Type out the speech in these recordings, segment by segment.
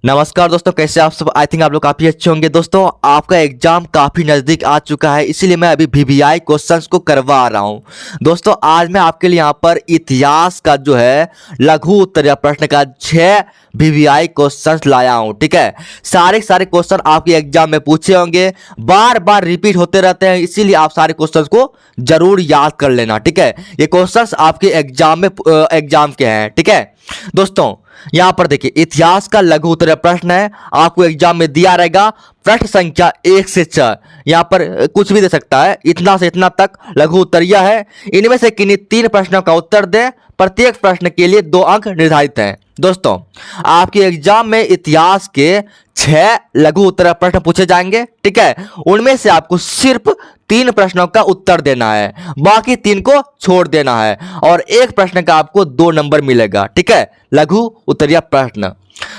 नमस्कार दोस्तों, कैसे आप सब। आई थिंक आप लोग काफ़ी अच्छे होंगे। दोस्तों, आपका एग्जाम काफ़ी नज़दीक आ चुका है, इसीलिए मैं अभी वीवीआई क्वेश्चंस को करवा रहा हूं। दोस्तों, आज मैं आपके लिए यहाँ पर इतिहास का जो है लघु उत्तर या प्रश्न का 6 वीवीआई क्वेश्चंस लाया हूं। ठीक है, सारे क्वेश्चन आपके एग्जाम में पूछे होंगे, बार बार रिपीट होते रहते हैं, इसीलिए आप सारे क्वेश्चंस को जरूर याद कर लेना। ठीक है, ये क्वेश्चंस आपके एग्जाम के हैं। ठीक है दोस्तों, यहां पर देखिए, इतिहास का लघु उत्तर प्रश्न है, आपको एग्जाम में दिया रहेगा। प्रश्न संख्या 1 से 6, यहां पर कुछ भी दे सकता है, इतना से इतना तक लघु उत्तरीय है। इनमें से किन्हीं 3 प्रश्नों का उत्तर दें, प्रत्येक प्रश्न के लिए 2 अंक निर्धारित हैं। दोस्तों, आपके एग्जाम में इतिहास के 6 लघु उत्तर प्रश्न पूछे जाएंगे। ठीक है, उनमें से आपको सिर्फ 3 प्रश्नों का उत्तर देना है, बाकी 3 को छोड़ देना है, और एक प्रश्न का आपको 2 नंबर मिलेगा। ठीक है, लघु उत्तरीय प्रश्न।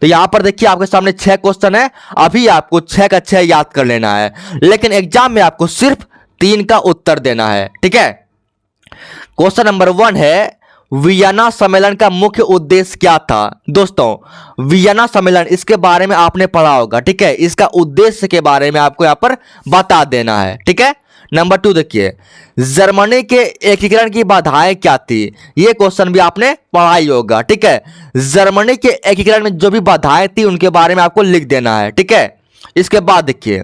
तो यहां पर देखिए, आपके सामने 6 क्वेश्चन है, अभी आपको 6 का 6 याद कर लेना है, लेकिन एग्जाम में आपको सिर्फ 3 का उत्तर देना है। ठीक है, क्वेश्चन नंबर 1 है, वियना सम्मेलन का मुख्य उद्देश्य क्या था। दोस्तों, वियना सम्मेलन, इसके बारे में आपने पढ़ा होगा। ठीक है, इसका उद्देश्य के बारे में आपको यहां पर बता देना है। ठीक है, नंबर 2 देखिए, जर्मनी के एकीकरण की बाधाएं क्या थी। यह क्वेश्चन भी आपने पढ़ा ही होगा। ठीक है, जर्मनी के एकीकरण में जो भी बाधाएं थी उनके बारे में आपको लिख देना है। ठीक है, इसके बाद देखिए,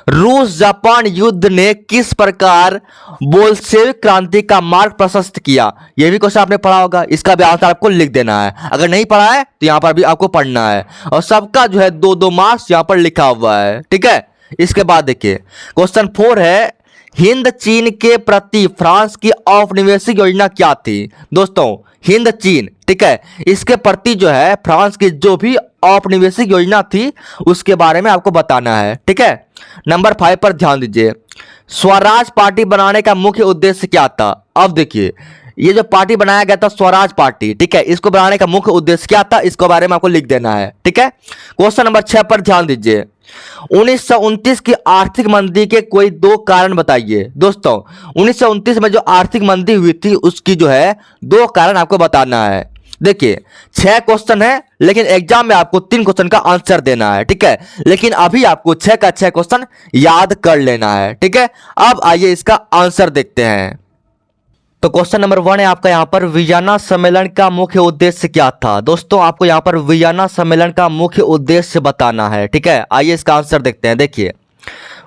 रूस जापान युद्ध ने किस प्रकार बोल्शेविक क्रांति का मार्ग प्रशस्त किया। यह भी क्वेश्चन आपने पढ़ा होगा, इसका भी आंसर आपको लिख देना है। अगर नहीं पढ़ा है तो यहां पर भी आपको पढ़ना है, और सबका जो है 2-2 मार्क्स यहां पर लिखा हुआ है। ठीक है, इसके बाद देखिए, क्वेश्चन 4 है, हिंद चीन के प्रति फ्रांस की औपनिवेशिक योजना क्या थी। दोस्तों, हिंद चीन, ठीक है, इसके प्रति जो है फ्रांस की जो भी औपनिवेशिक योजना थी उसके बारे में आपको बताना है। ठीक है, नंबर 5 पर ध्यान दीजिए, स्वराज पार्टी बनाने का मुख्य उद्देश्य क्या था। अब देखिए, ये जो पार्टी बनाया गया था स्वराज पार्टी, ठीक है, इसको बनाने का मुख्य उद्देश्य क्या था, इसके बारे में आपको लिख देना है। ठीक है, क्वेश्चन नंबर 6 पर ध्यान दीजिए, 1929 की आर्थिक मंदी के कोई 2 कारण बताइए। दोस्तों, 1929 में जो आर्थिक मंदी हुई थी उसकी जो है 2 कारण आपको बताना है। देखिए, 6 क्वेश्चन है, लेकिन एग्जाम में आपको 3 क्वेश्चन का आंसर देना है। ठीक है, लेकिन अभी आपको 6 का 6 क्वेश्चन याद कर लेना है। ठीक है, अब आइए इसका आंसर देखते हैं। तो क्वेश्चन नंबर 1 है आपका, यहां पर वियना सम्मेलन का मुख्य उद्देश्य क्या था। दोस्तों, आपको यहां पर वियना सम्मेलन का मुख्य उद्देश्य बताना है। ठीक है, आइए इसका आंसर देखते हैं। देखिए,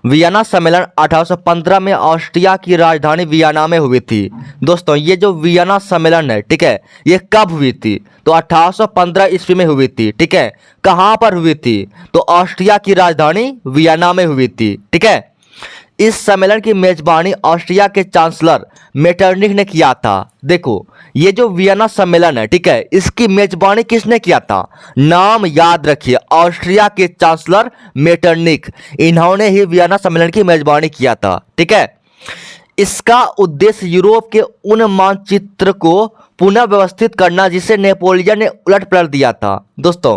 वियना सम्मेलन 1815 में ऑस्ट्रिया की राजधानी वियना में हुई थी। दोस्तों, ये जो वियना सम्मेलन है, ठीक है, ये कब हुई थी, तो 1815 ईस्वी में हुई थी। ठीक है, कहां पर हुई थी, तो ऑस्ट्रिया की राजधानी वियना में हुई थी। ठीक है, इस सम्मेलन की मेजबानी ऑस्ट्रिया के चांसलर मेटरनिक ने किया था। देखो, ये जो वियना सम्मेलन है, ठीक है, इसकी मेजबानी किसने किया था, नाम याद रखिए, ऑस्ट्रिया के चांसलर मेटरनिक, इन्होंने ही वियना सम्मेलन की मेजबानी किया था। ठीक है, इसका उद्देश्य यूरोप के उन मानचित्र को पुनः व्यवस्थित करना जिसे नेपोलियन ने उलट पलट दिया था। दोस्तों,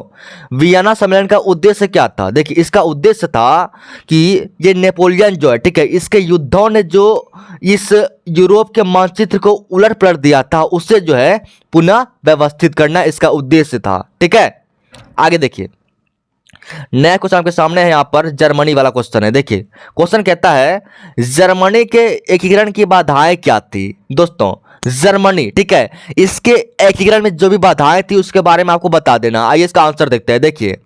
वियना सम्मेलन का उद्देश्य क्या था। देखिए, इसका उद्देश्य था कि ये नेपोलियन जो है, ठीक है, इसके युद्धों ने जो इस यूरोप के मानचित्र को उलट पलट दिया था उसे जो है पुनः व्यवस्थित करना इसका उद्देश्य था। ठीक है, आगे देखिए, नया क्वेश्चन आपके सामने है, यहां पर जर्मनी वाला क्वेश्चन है। देखिए, क्वेश्चन कहता है, जर्मनी के एकीकरण की बाधाएं क्या थी। दोस्तों, जर्मनी, ठीक है, इसके एकीकरण में जो भी बाधाएं थी उसके बारे में आपको बता देना। आइए इसका आंसर देखते हैं। देखिए,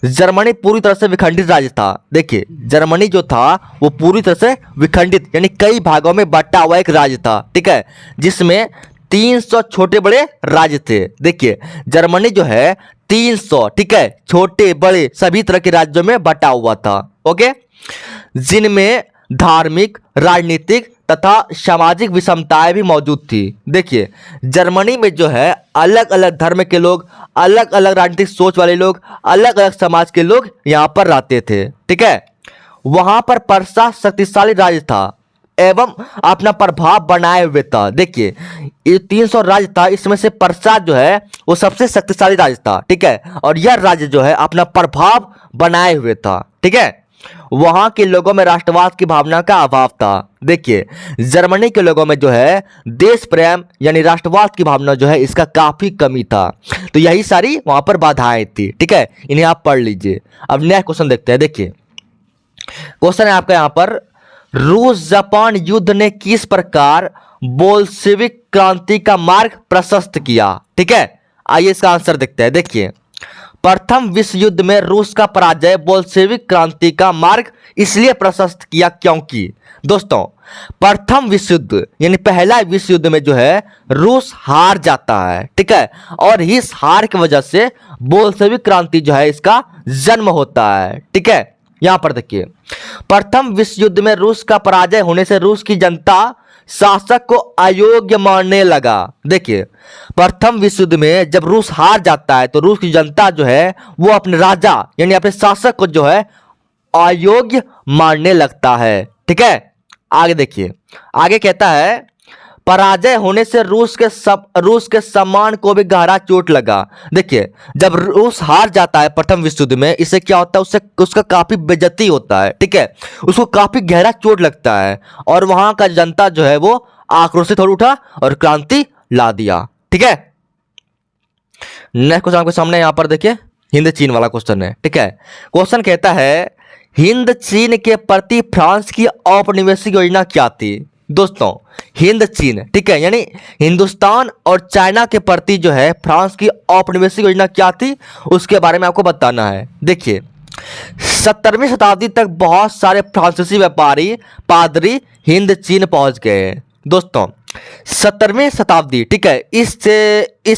जर्मनी पूरी तरह से विखंडित राज्य था। देखिए, जर्मनी जो था वो पूरी तरह से विखंडित यानी कई भागों में बटा हुआ एक राज्य था। ठीक है, जिसमें 300 छोटे बड़े राज्य थे। देखिए, जर्मनी जो है 300, ठीक है, छोटे बड़े सभी तरह के राज्यों में बटा हुआ था। ओके, जिनमें धार्मिक, राजनीतिक तथा सामाजिक विषमताएं भी मौजूद थी। देखिए, जर्मनी में जो है अलग अलग धर्म के लोग, अलग अलग राजनीतिक सोच वाले लोग, अलग अलग समाज के लोग यहां पर रहते थे। ठीक है, वहां पर प्रशा शक्तिशाली राज्य था एवं अपना प्रभाव बनाए हुए था। देखिए, ये 300 राज्य था, इसमें से प्रशा जो है वो सबसे शक्तिशाली राज्य था। ठीक है, और यह राज्य जो है अपना प्रभाव बनाए हुए था। ठीक है, वहां के लोगों में राष्ट्रवाद की भावना का अभाव था। देखिए, जर्मनी के लोगों में जो है देश प्रेम यानी राष्ट्रवाद की भावना जो है इसका काफी कमी था। तो यही सारी वहां पर बाधाएं थी। ठीक है, इन्हें आप पढ़ लीजिए। अब नेक्स्ट क्वेश्चन देखते हैं। देखिए, क्वेश्चन है आपका यहां पर, रूस जापान युद्ध ने किस प्रकार बोल्शेविक क्रांति का मार्ग प्रशस्त किया? ठीक है, आइए इसका आंसर देखते हैं। देखिए, प्रथम विश्व युद्ध में रूस का पराजय बोल्शेविक क्रांति का मार्ग इसलिए प्रशस्त किया क्योंकि दोस्तों, प्रथम विश्व युद्ध यानी पहला विश्व युद्ध में जो है रूस हार जाता है। ठीक है, और इस हार की वजह से बोल्शेविक क्रांति जो है इसका जन्म होता है। ठीक है, यहां पर देखिए, प्रथम विश्व युद्ध में रूस का पराजय होने से रूस की जनता शासक को अयोग्य मानने लगा। देखिए, प्रथम विश्व युद्ध में जब रूस हार जाता है तो रूस की जनता जो है वो अपने राजा यानी अपने शासक को जो है अयोग्य मानने लगता है। ठीक है, आगे देखिए, आगे कहता है, पराजय होने से रूस के सम्मान को भी गहरा चोट लगा। देखिए, जब रूस हार जाता है प्रथम विश्व युद्ध में, इससे क्या होता है, उससे उसका काफी बेइज्जती होता है। ठीक है, उसको काफी गहरा चोट लगता है और वहां का जनता जो है वो आक्रोशित हो उठा और क्रांति ला दिया। ठीक है, नेक्स्ट क्वेश्चन आपके सामने यहां पर देखिए, हिंद चीन वाला क्वेश्चन है। ठीक है, क्वेश्चन कहता है, हिंद चीन के प्रति फ्रांस की औपनिवेशिक योजना क्या थी? दोस्तों, हिंद चीन, ठीक है, यानी हिंदुस्तान और चाइना के प्रति जो है फ्रांस की औपनिवेशिक योजना क्या थी उसके बारे में आपको बताना है। देखिए, 17वीं शताब्दी तक बहुत सारे फ्रांसीसी व्यापारी पादरी हिंद चीन पहुंच गए। दोस्तों, 17वीं शताब्दी, ठीक है, इस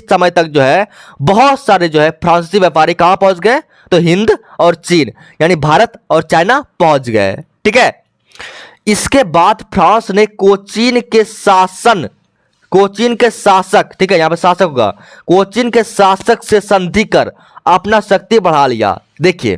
समय तक जो है बहुत सारे जो है फ्रांसीसी व्यापारी कहां पहुंच गए? तो हिंद और चीन यानी भारत और चाइना पहुंच गए। ठीक है, इसके बाद फ्रांस ने कोचीन के शासक, ठीक है, यहां पे शासक होगा, कोचीन के शासक से संधि कर अपना शक्ति बढ़ा लिया। देखिए,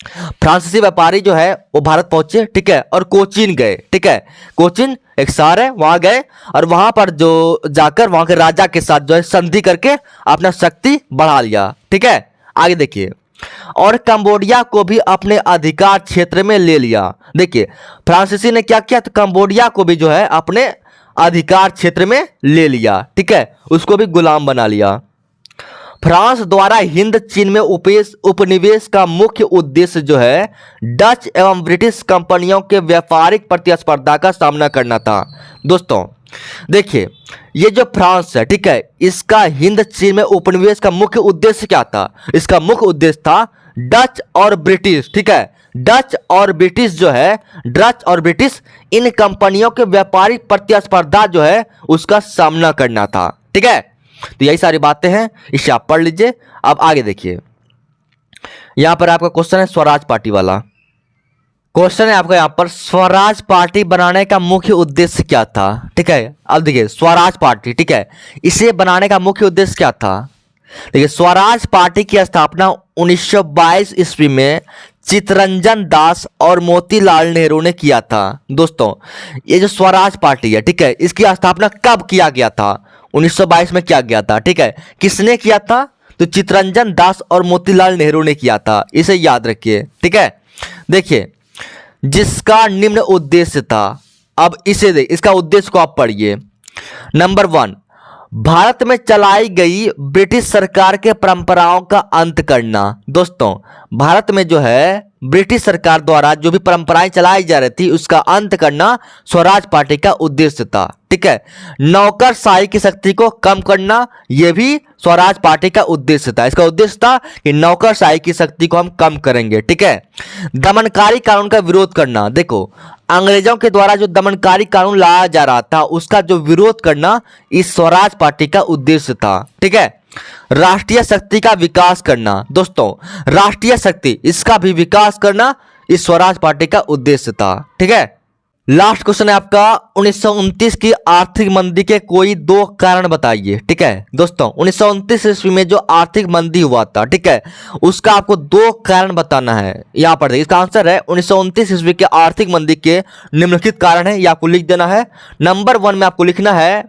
फ्रांसीसी व्यापारी जो है वो भारत पहुंचे, ठीक है, और कोचीन गए। ठीक है, कोचीन एक शहर है, वहां गए और वहां पर जो जाकर वहां के राजा के साथ जो है संधि करके अपना शक्ति बढ़ा लिया। ठीक है, आगे देखिए, और कंबोडिया को भी अपने अधिकार क्षेत्र में ले लिया। देखिए, फ्रांसीसी ने क्या किया, तो कंबोडिया को भी जो है अपने अधिकार क्षेत्र में ले लिया। ठीक है, उसको भी गुलाम बना लिया। फ्रांस द्वारा हिंद चीन में उपनिवेश का मुख्य उद्देश्य जो है डच एवं ब्रिटिश कंपनियों के व्यापारिक प्रतिस्पर्धा का सामना करना था। दोस्तों, देखिए, ये जो फ्रांस है, ठीक है, इसका हिंद चीन में उपनिवेश का मुख्य उद्देश्य क्या था? इसका मुख्य उद्देश्य था डच और ब्रिटिश, ठीक है, डच और ब्रिटिश इन कंपनियों के व्यापारिक प्रतिस्पर्धा जो है उसका सामना करना था। ठीक है, तो यही सारी बातें हैं, इसे आप पढ़ लीजिए। अब आगे देखिए, यहां पर आपका क्वेश्चन है स्वराज पार्टी वाला क्वेश्चन है आपका, यहां पर स्वराज पार्टी बनाने का मुख्य उद्देश्य क्या था? ठीक है, अब देखिए, स्वराज पार्टी, ठीक है, इसे बनाने का मुख्य उद्देश्य क्या था? देखिए, स्वराज पार्टी की स्थापना 1922 ईस्वी में चित्तरंजन दास और मोतीलाल नेहरू ने किया था। दोस्तों, ये जो स्वराज पार्टी है, ठीक है, इसकी स्थापना कब किया गया था? 1922 में किया गया था। ठीक है, किसने किया था? तो चित्तरंजन दास और मोतीलाल नेहरू ने किया था, इसे याद रखिए। ठीक है, देखिए, जिसका निम्न उद्देश्य था, अब इसका उद्देश्य को आप पढ़िए। नंबर 1, भारत में चलाई गई ब्रिटिश सरकार के परंपराओं का अंत करना। दोस्तों, भारत में जो है ब्रिटिश सरकार द्वारा जो भी परंपराएं चलाई जा रही थी उसका अंत करना स्वराज पार्टी का उद्देश्य था। ठीक है, नौकरशाही की शक्ति को कम करना यह भी स्वराज पार्टी का उद्देश्य था। इसका उद्देश्य था कि नौकरशाही की शक्ति को हम कम करेंगे। ठीक है, दमनकारी कानून का विरोध करना। देखो, अंग्रेजों के द्वारा जो दमनकारी कानून लाया जा रहा था उसका जो विरोध करना इस स्वराज पार्टी का उद्देश्य था। ठीक है, राष्ट्रीय शक्ति का विकास करना। दोस्तों, राष्ट्रीय शक्ति इसका भी विकास करना इस स्वराज पार्टी का उद्देश्य था। ठीक है, लास्ट क्वेश्चन है आपका, 1929 की आर्थिक मंदी के कोई 2 कारण बताइए। ठीक है दोस्तों, 1929 ईस्वी में जो आर्थिक मंदी हुआ था, ठीक है, उसका आपको 2 कारण बताना है। यहां पर देखिए, इसका आंसर है 1929 ईस्वी के आर्थिक मंदी के निम्नलिखित कारण है, ये आपको लिख देना है। नंबर 1 में आपको लिखना है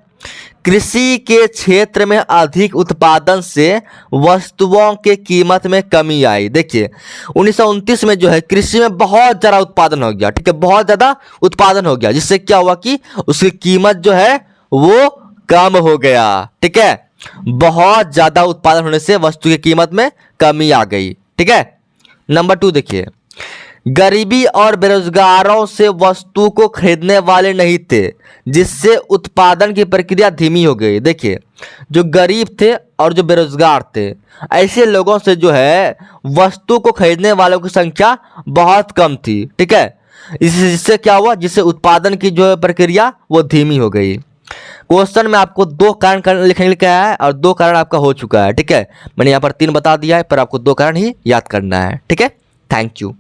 कृषि के क्षेत्र में अधिक उत्पादन से वस्तुओं के कीमत में कमी आई। देखिए 1929 में जो है कृषि में बहुत ज़्यादा उत्पादन हो गया, ठीक है, बहुत ज़्यादा उत्पादन हो गया, जिससे क्या हुआ कि उसकी कीमत जो है वो कम हो गया, ठीक है। बहुत ज़्यादा उत्पादन होने से वस्तु की कीमत में कमी आ गई, ठीक है। नंबर 2 देखिए, गरीबी और बेरोजगारों से वस्तु को खरीदने वाले नहीं थे, जिससे उत्पादन की प्रक्रिया धीमी हो गई। देखिए जो गरीब थे और जो बेरोजगार थे, ऐसे लोगों से जो है वस्तु को खरीदने वालों की संख्या बहुत कम थी, ठीक है। जिससे क्या हुआ, जिससे उत्पादन की जो है प्रक्रिया वो धीमी हो गई। क्वेश्चन में आपको 2 कारण लिखने के लिए है और 2 कारण आपका हो चुका है, ठीक है। मैंने यहाँ पर 3 बता दिया है, पर आपको 2 कारण ही याद करना है, ठीक है। Thank you.